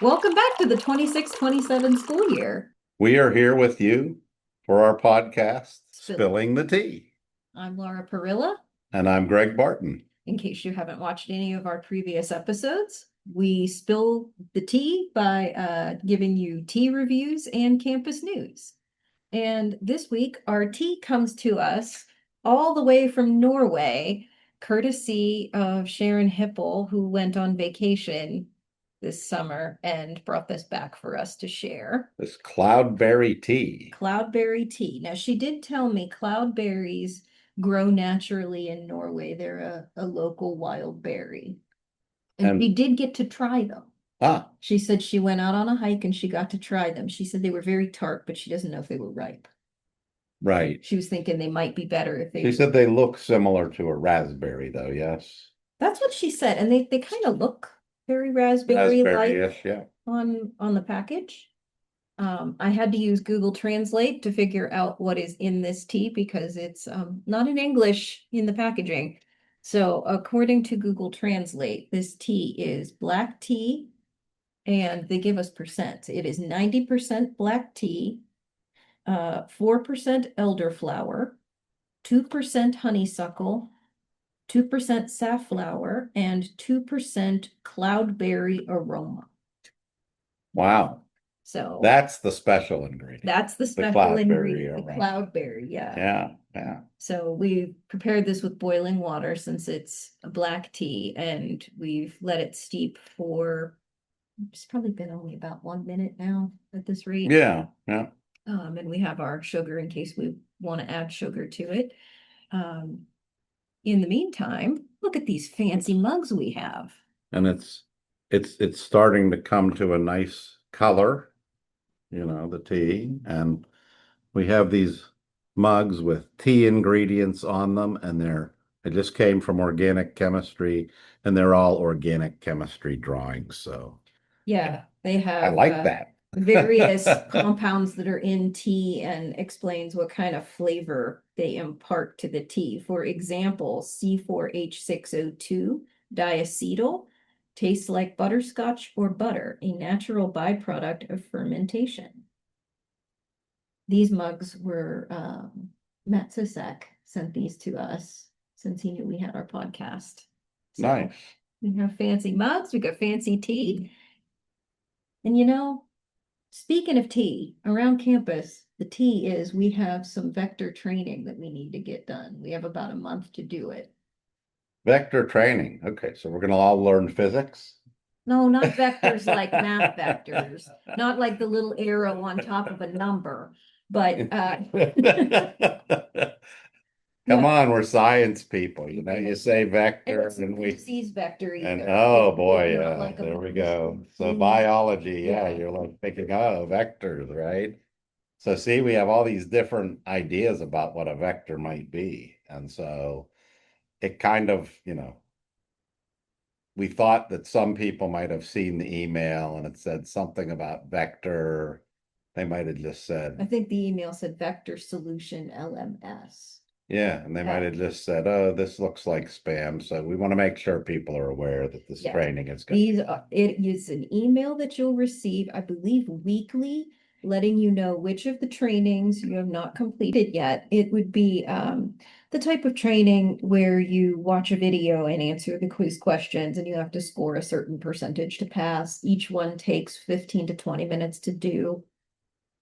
Welcome back to the 26-27 school year. We are here with you for our podcast, Spill. Spilling the Tea. I'm Laura Parrilla. And I'm Greg Barton. In case you haven't watched any of our previous episodes, we spill the tea by giving you tea reviews and campus news. And this week, our tea comes to us all the way from Norway, courtesy of Sharon Hipple, who went on vacation this summer and brought this back for us to share. This Cloudberry Tea. Cloudberry tea. Now, she did tell me cloudberries grow naturally in Norway. They're a local wild berry. And she did get to try them. She said she went out on a hike and she got to try them. She said they were very tart, but she doesn't know if they were ripe. Right. She was thinking they might be better if they She said they look similar to a raspberry, though, yes. That's what she said. And they kind of look very raspberry-like yeah. on the package. I had to use Google Translate to figure out what is in this tea because it's not in English in the packaging. So according to Google Translate, this tea is black tea, and they give us percent. It is 90% black tea, 4% elderflower, 2% honeysuckle, 2% safflower, and 2% cloudberry aroma. Wow. So that's the special ingredient. That's the special ingredient, the cloudberry, yeah. Yeah. So we prepared this with boiling water since it's a black tea, and we've let it steep for, it's probably been only about 1 minute now at this rate. Yeah. And we have our sugar in case we want to add sugar to it. In the meantime, look at these fancy mugs we have. And it's starting to come to a nice color, the tea. And we have these mugs with tea ingredients on them, and it just came from organic chemistry, and they're all organic chemistry drawings. So yeah, they have I like that. various compounds that are in tea and explains what kind of flavor they impart to the tea. For example, C4H6O2 diacetyl tastes like butterscotch or butter, a natural byproduct of fermentation. These mugs were Matt Sisek sent these to us since he knew we had our podcast. So nice. We have fancy mugs, we got fancy tea. And speaking of tea, around campus, the tea is we have some vector training that we need to get done. We have about a month to do it. Vector training. Okay, so we're going to all learn physics? No, not vectors like math vectors, not like the little arrow on top of a number, but come on, we're science people. You say vector and we sees vector and either. oh boy, yeah, like there we go. So biology, yeah, you're like thinking, oh, vectors, right? So see, we have all these different ideas about what a vector might be. And so it kind of, we thought that some people might have seen the email and it said something about vector. They might have just I said, think the email said vector solution LMS. yeah, and they might have just said, oh, this looks like spam. So we want to make sure people are aware that this training is good. It is an email that you'll receive, I believe, weekly, letting you know which of the trainings you have not completed yet. It would be the type of training where you watch a video and answer the quiz questions and you have to score a certain percentage to pass. Each one takes 15 to 20 minutes to do.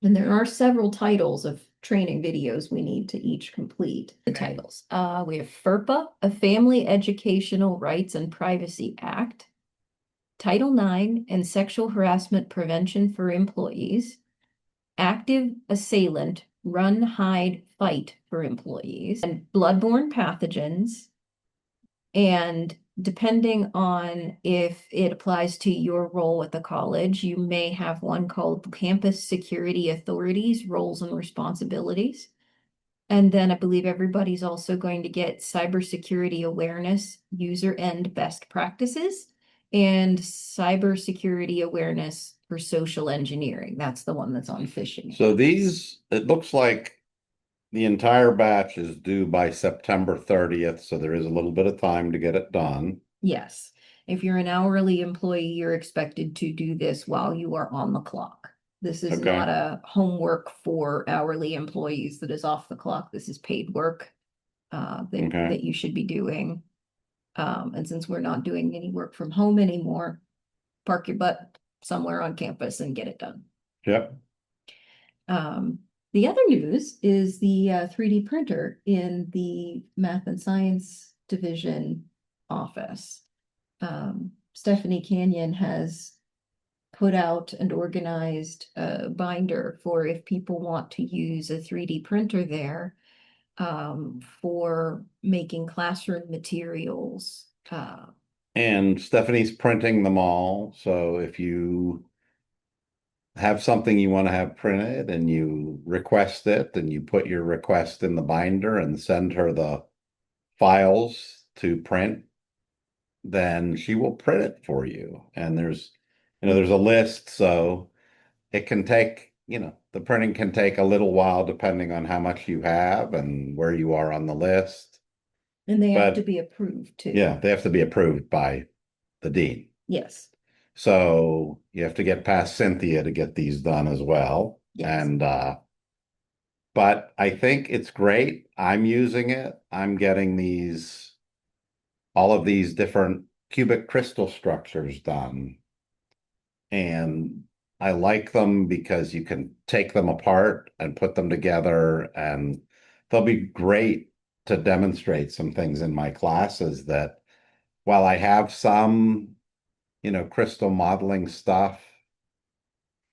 And there are several titles of training videos we need to each complete. The titles. We have FERPA, a Family Educational Rights and Privacy Act, Title IX and Sexual Harassment Prevention for Employees, Active Assailant, Run, Hide, Fight for Employees, and Bloodborne Pathogens, and depending on if it applies to your role at the college, you may have one called Campus Security Authorities, Roles and Responsibilities. And then I believe everybody's also going to get cybersecurity awareness, user end best practices, and cybersecurity awareness for social engineering. That's the one that's on phishing. So it looks like the entire batch is due by September 30th, so there is a little bit of time to get it done. Yes. If you're an hourly employee, you're expected to do this while you are on the clock. This is Okay. not a homework for hourly employees that is off the clock. This is paid work Okay. that you should be doing. And since we're not doing any work from home anymore, park your butt somewhere on campus and get it done. Yep. The other news is the 3D printer in the math and science division office. Stephanie Canyon has put out and organized a binder for if people want to use a 3D printer there for making classroom materials. And Stephanie's printing them all. So if you have something you want to have printed and you request it, and you put your request in the binder and send her the files to print, then she will print it for you. And there's a list, so it can take, the printing can take a little while depending on how much you have and where you are on the list. And they have to But be approved too. yeah, they have to be approved by the dean. Yes. So you have to get past Cynthia to get these done as well. Yes. But I think it's great. I'm using it. I'm getting all of these different cubic crystal structures done. And I like them because you can take them apart and put them together, and they'll be great to demonstrate some things in my classes that while I have some, crystal modeling stuff,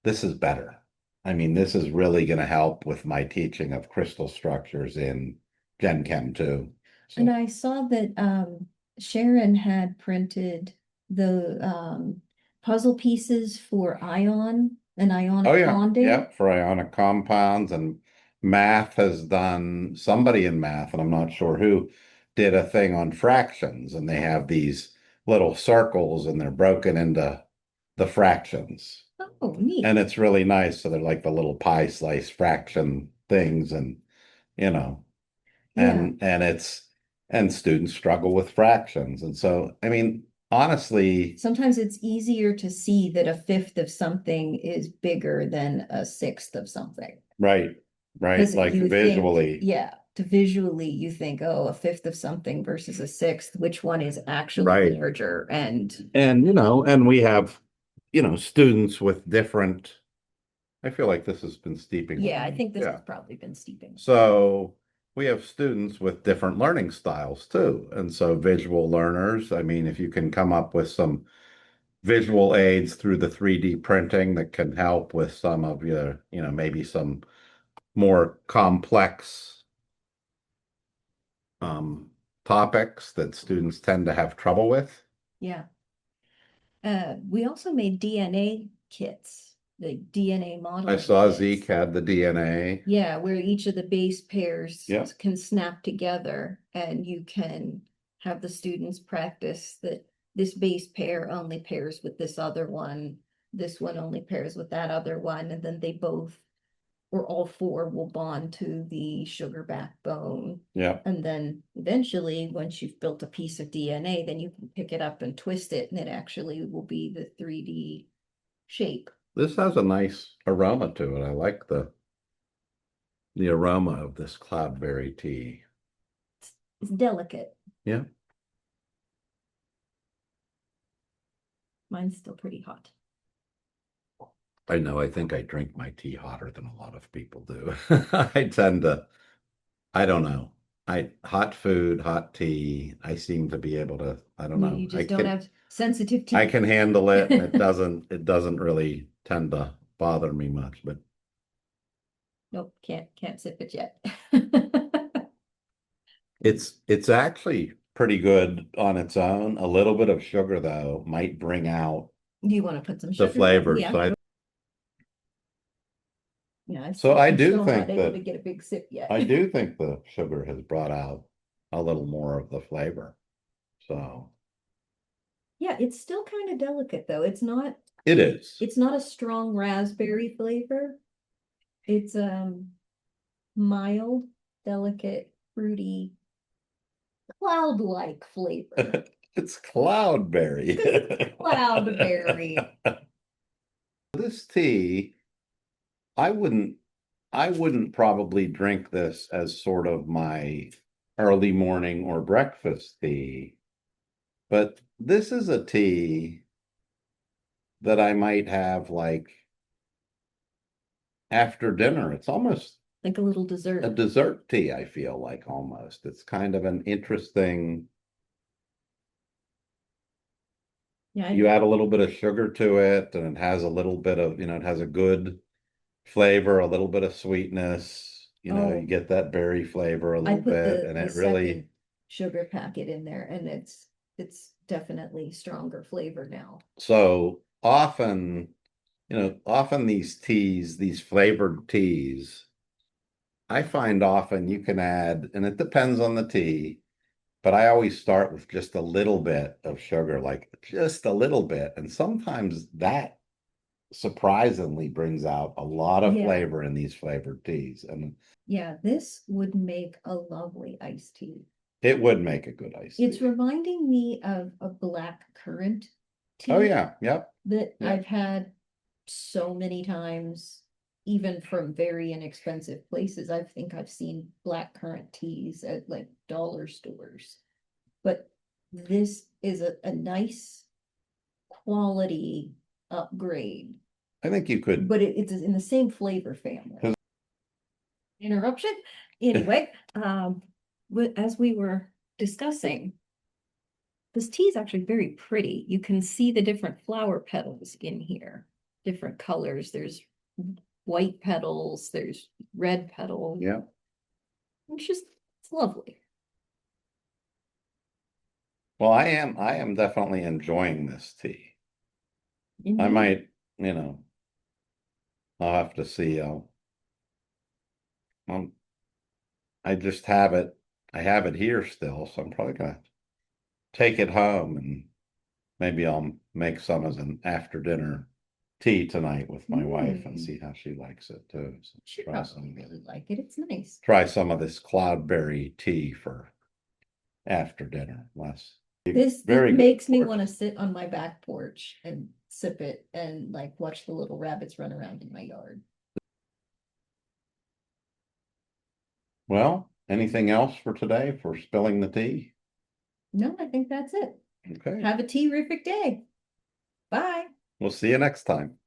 this is better. I mean, this is really going to help with my teaching of crystal structures in Gen Chem too. And I saw that Sharon had printed the puzzle pieces for ion and Oh ionic yeah, bonding. yeah, for ionic compounds. And math has done, somebody in math, and I'm not sure who, did a thing on fractions, and they have these little circles and they're broken into the fractions. Oh, neat. And it's really nice. So they're like the little pie slice fraction things, and you know, Yeah. and students struggle with fractions. And so, I mean, honestly, Sometimes it's easier to see that a fifth of something is bigger than a sixth of something. right, Because like you visually, think, yeah, to visually you think, oh, a fifth of something versus a sixth, which one is actually right. larger? And And we have, students with different, I feel like this has been steeping on yeah, I me. think this Yeah. has probably been steeping. So we have students with different learning styles too. And so visual learners, I mean, if you can come up with some visual aids through the 3D printing that can help with some of your, maybe some more complex topics that students tend to have trouble with. Yeah. We also made DNA kits, the DNA I modeling saw kits. Zeke had the DNA. Yeah, where each of the base pairs Yeah. can snap together and you can have the students practice that this base pair only pairs with this other one. This one only pairs with that other one, and then they both or all four will bond to the sugar backbone. Yeah. And then eventually, once you've built a piece of DNA, then you can pick it up and twist it, and it actually will be the 3D shape. This has a nice aroma to it. I like the aroma of this cloudberry tea. It's delicate. Yeah. Mine's still pretty hot. I know. I think I drink my tea hotter than a lot of people do. I tend to, I don't know. Hot food, hot tea. I seem to be able to, I don't know. You just don't have sensitive teeth. I can handle it, and it doesn't really tend to bother me much, but Nope, can't sip it yet. it's actually pretty good on its own. A little bit of sugar though might bring out Do you want to put some the sugar? flavors. Yeah. Yeah, So I I'm do still think not able that to get a big sip yet. I do think the sugar has brought out a little more of the flavor. So Yeah, it's still kind of delicate though. it is. It's not a strong raspberry flavor. It's mild, delicate, fruity, cloud-like flavor. It's cloudberry. Cloudberry. This tea, I wouldn't I wouldn't probably drink this as sort of my early morning or breakfast tea, but this is a tea that I might have like after dinner. It's almost Like a little a dessert. dessert tea, I feel like almost. It's kind of an interesting, Yeah, you add a little bit of sugar to it and it has a little bit of, it has a good flavor, a little bit of sweetness, you oh, get that berry flavor a I little put bit the and the it really, second sugar packet in there and it's definitely stronger flavor now. so often, often these teas, these flavored teas, I find often you can add, and it depends on the tea, but I always start with just a little bit of sugar, like just a little bit. And sometimes that surprisingly brings out a lot of Yeah, flavor in these flavored teas. And yeah, this would make a lovely iced tea. it would make a good iced It's tea. reminding me of a black currant Oh, tea yeah. Yep. that Yep. I've had so many times, even from very inexpensive places. I think I've seen black currant teas at like dollar stores. But this is a nice quality upgrade, I think you could. but it's in the same flavor family. Interruption. Anyway, as we were discussing, this tea is actually very pretty. You can see the different flower petals in here, different colors. There's white petals, there's red petals. Yeah. It's lovely. Well, I am definitely enjoying this tea. I Indeed. might, I'll have to see. Um, I just have it. I have it here still, so I'm probably gonna take it home and maybe I'll make some as an after dinner tea tonight with my wife and Mm. see how she likes it too. So Should try some, probably really like it. It's nice. try some of this cloudberry tea for after dinner. This Very good makes me for want you. to sit on my back porch and sip it and like watch the little rabbits run around in my yard. Well, anything else for today for spilling the tea? No, I think that's it. Okay, Have a terrific day. Bye. we'll see you next time.